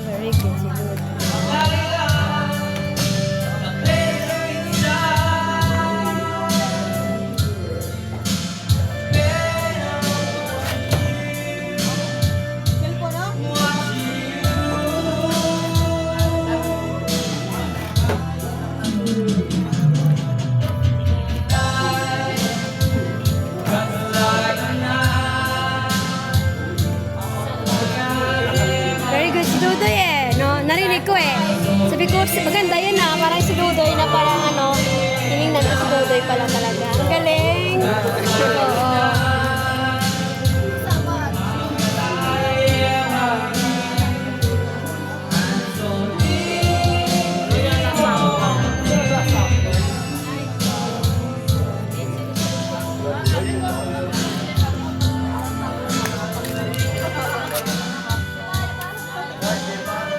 Very good, si Dudoy. Very good si Dudoy eh, no? Narinig ko eh. Sabi ko, maganda yun na, parang si Dudoy na parang ano, tinignan ko si Dudoy pala talaga. Ang galing! Oo.